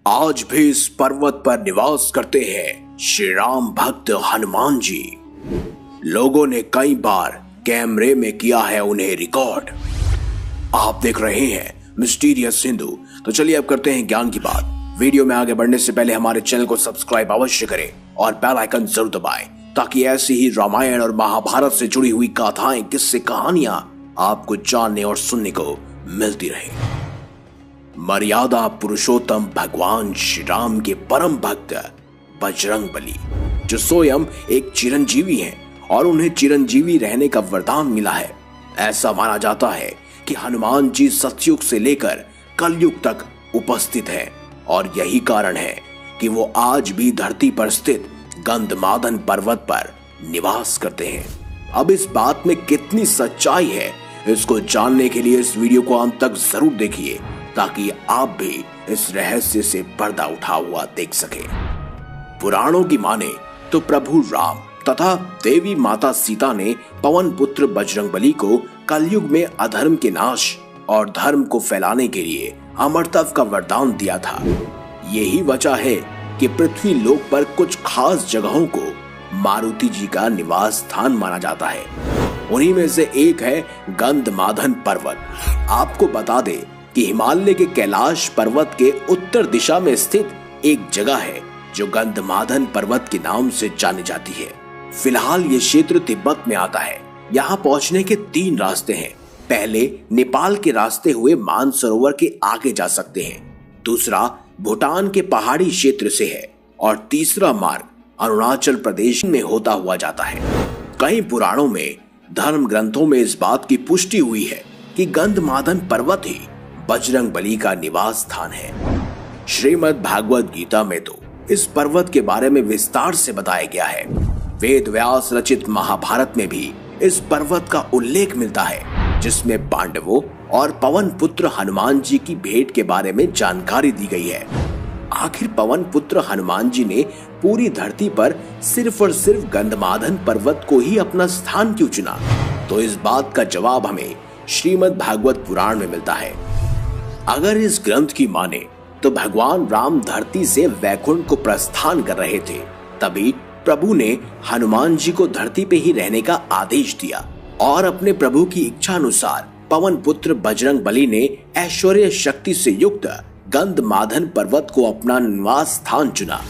आज भी इस पर्वत पर निवास करते हैं श्री राम भक्त हनुमान जी। लोगों ने कई बार कैमरे में किया है उन्हें रिकॉर्ड। आप देख रहे हैं मिस्टीरियस हिंदू। तो चलिए अब करते हैं ज्ञान की बात। वीडियो में आगे बढ़ने से पहले हमारे चैनल को सब्सक्राइब अवश्य करें और बेल आइकन जरूर दबाएं ताकि ऐसी ही रामायण और महाभारत से जुड़ी हुई गाथाएं, किस्से, कहानियां आपको जानने और सुनने को मिलती रहे। मर्यादा पुरुषोत्तम भगवान श्री राम के परम भक्त बजरंगबली, जो स्वयं एक चिरंजीवी हैं और उन्हें चिरंजीवी रहने का वरदान मिला है। ऐसा माना जाता है कि हनुमान जी सतयुग से लेकर कलयुग तक उपस्थित हैं और यही कारण है कि वो आज भी धरती पर स्थित गंधमादन पर्वत पर निवास करते हैं। अब इस बात में कितनी सच्चाई है, इसको जानने के लिए इस वीडियो को अंत तक जरूर देखिए ताकि आप भी इस रहस्य से पर्दा उठा हुआ देख सके। पुराणों की माने तो प्रभु राम तथा देवी माता सीता ने पवन पुत्र बजरंगबली को कलयुग में अधर्म के नाश और धर्म को फैलाने के लिए अमरत्व का वरदान दिया था। यही वजह है कि पृथ्वी लोक पर कुछ खास जगहों को मारुति जी का निवास स्थान माना जाता है। उन्हीं में से एक है गंधमादन पर्वत। आपको बता दे कि हिमालय के कैलाश पर्वत के उत्तर दिशा में स्थित एक जगह है जो गंधमादन पर्वत के नाम से जानी जाती है। फिलहाल ये क्षेत्र तिब्बत में आता है। यहाँ पहुंचने के 3 रास्ते हैं। पहले नेपाल के रास्ते हुए मानसरोवर के आगे जा सकते हैं, दूसरा भूटान के पहाड़ी क्षेत्र से है और तीसरा मार्ग अरुणाचल प्रदेश में होता हुआ जाता है। कई पुराणों में, धर्म ग्रंथों में इस बात की पुष्टि हुई है कि गंधमादन पर्वत ही बजरंगबली का निवास स्थान है। श्रीमद् भागवत गीता में तो इस पर्वत के बारे में विस्तार से बताया गया है। वेद व्यास रचित महाभारत में भी इस पर्वत का उल्लेख मिलता है, जिसमें पांडवों और पवन पुत्र हनुमान जी की भेंट के बारे में जानकारी दी गई है। आखिर पवन पुत्र हनुमान जी ने पूरी धरती पर सिर्फ और सिर्फ गंधमादन पर्वत को ही अपना स्थान क्यों चुना? तो इस बात का जवाब हमें श्रीमद् भागवत पुराण में मिलता है। अगर इस ग्रंथ की माने तो भगवान राम धरती से वैकुंठ को प्रस्थान कर रहे थे, तभी प्रभु ने हनुमान जी को धरती पे ही रहने का आदेश दिया और अपने प्रभु की इच्छा अनुसार पवन पुत्र बजरंगबली ने ऐश्वर्य शक्ति से युक्त गंधमादन पर्वत को अपना निवास स्थान चुना।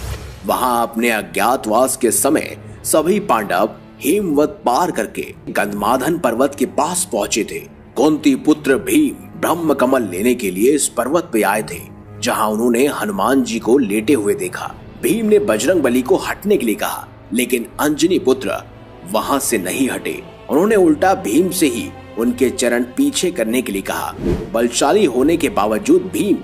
वहां अपने अज्ञातवास के समय सभी पांडव हिमवत पार करके गंधमादन पर्वत के पास पहुंचे थे। कुंती पुत्र भीम ब्रह्म कमल लेने के लिए इस पर्वत पे आए थे, जहां उन्होंने हनुमान जी को लेटे हुए देखा। भीम ने बजरंगबली को हटने के लिए कहा, लेकिन अंजनी पुत्र वहां से नहीं हटे। उन्होंने उल्टा भीम से ही उनके चरण पीछे करने के लिए कहा। बलशाली होने के बावजूद भीम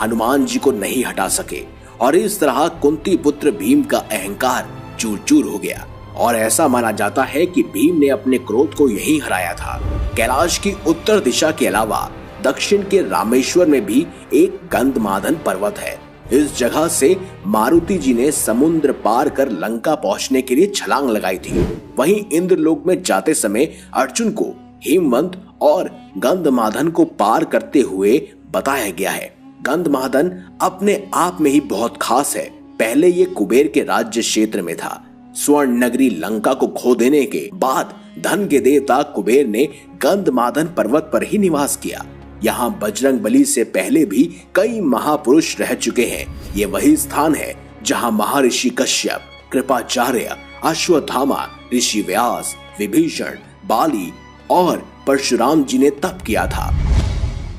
हनुमान जी को नहीं हटा सके और इस तरह कुंती पुत्र भीम का अहंकार चूर चूर हो गया और ऐसा माना जाता है कि भीम ने अपने क्रोध को यही हराया था। कैलाश की उत्तर दिशा के अलावा दक्षिण के रामेश्वर में भी एक गंधमादन पर्वत है। इस जगह से मारुति जी ने समुद्र पार कर लंका पहुंचने के लिए छलांग लगाई थी। वहीं इंद्रलोक में जाते समय अर्जुन को हिमवंत और गंधमादन को पार करते हुए बताया गया है। गंधमादन अपने आप में ही बहुत खास है। पहले ये कुबेर के राज्य क्षेत्र में था। स्वर्ण नगरी लंका को खो देने के बाद धन के देवता कुबेर ने गंधमादन पर्वत पर ही निवास किया। यहाँ बजरंगबली से पहले भी कई महापुरुष रह चुके हैं। ये वही स्थान है जहाँ महर्षि कश्यप, कृपाचार्य, अश्वत्थामा, ऋषि व्यास, विभीषण, बाली और परशुराम जी ने तप किया था।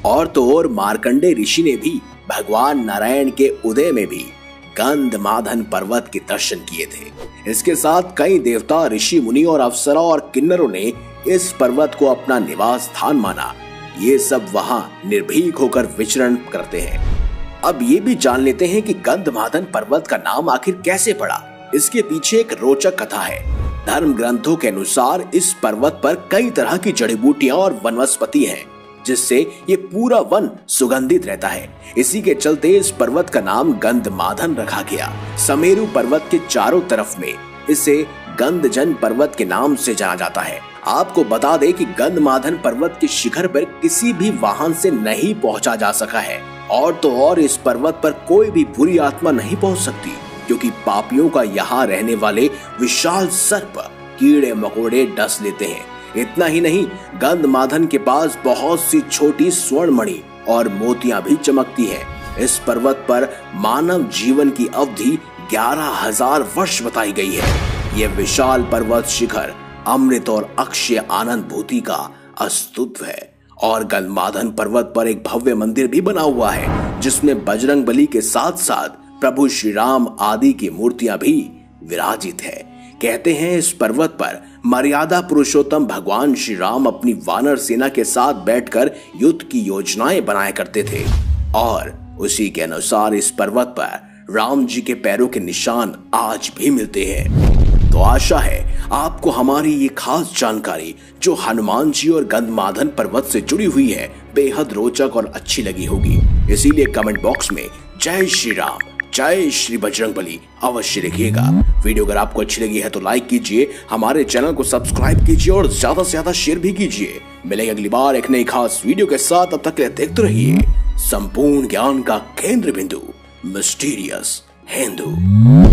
और तो और मार्कंडे ऋषि ने भी भगवान नारायण के उदय में भी गंधमादन पर्वत के दर्शन किए थे। इसके साथ कई देवता, ऋषि मुनि और अप्सरा और किन्नरों ने इस पर्वत को अपना निवास स्थान माना। ये सब वहां निर्भीक होकर विचरण करते हैं। अब ये भी जान लेते हैं कि गंधमादन पर्वत का नाम आखिर कैसे पड़ा। इसके पीछे एक रोचक कथा है। धर्म ग्रंथों के अनुसार इस पर्वत पर कई तरह की जड़ी बूटियां और वनस्पति हैं, जिससे ये पूरा वन सुगंधित रहता है। इसी के चलते इस पर्वत का नाम गंधमादन रखा गया। समेरु पर्वत के चारों तरफ में इसे गंधजन पर्वत के नाम से जाना जाता है। आपको बता दें कि गंधमादन पर्वत के शिखर पर किसी भी वाहन से नहीं पहुंचा जा सका है और तो और इस पर्वत पर कोई भी बुरी आत्मा नहीं पहुंच सकती, क्योंकि पापियों का यहाँ रहने वाले विशाल सर्प कीड़े मकोड़े डस लेते हैं। इतना ही नहीं, गंधमादन के पास बहुत सी छोटी स्वर्ण मणि और मोतियां भी चमकती हैं। इस पर्वत पर मानव जीवन की अवधि 11,000 वर्ष बताई गई है। यह विशाल पर्वत शिखर अमृत और अक्षय आनंद भूति का अस्तित्व है। और गंधमादन पर्वत पर एक भव्य मंदिर भी बना हुआ है, जिसमें बजरंग बली के साथ साथ प्रभु श्री राम आदि की मूर्तियां भी विराजित है। कहते हैं इस पर्वत पर मर्यादा पुरुषोत्तम भगवान श्री राम अपनी वानर सेना के साथ बैठकर युद्ध की योजनाएं बनाया करते थे, और उसी के अनुसार इस पर्वत पर राम जी के पैरों के निशान आज भी मिलते हैं। तो आशा है आपको हमारी ये खास जानकारी जो हनुमान जी और गंधमादन पर्वत से जुड़ी हुई है बेहद रोचक और अच्छी लगी होगी। इसीलिए कमेंट बॉक्स में जय श्री राम, जय श्री बजरंगबली अवश्य लिखिएगा। वीडियो अगर आपको अच्छी लगी है तो लाइक कीजिए, हमारे चैनल को सब्सक्राइब कीजिए और ज्यादा से ज्यादा शेयर भी कीजिए। मिलेंगे अगली बार एक नई खास वीडियो के साथ, तब तक के लिए देखते रहिए संपूर्ण ज्ञान का केंद्र बिंदु मिस्टीरियस हिंदू।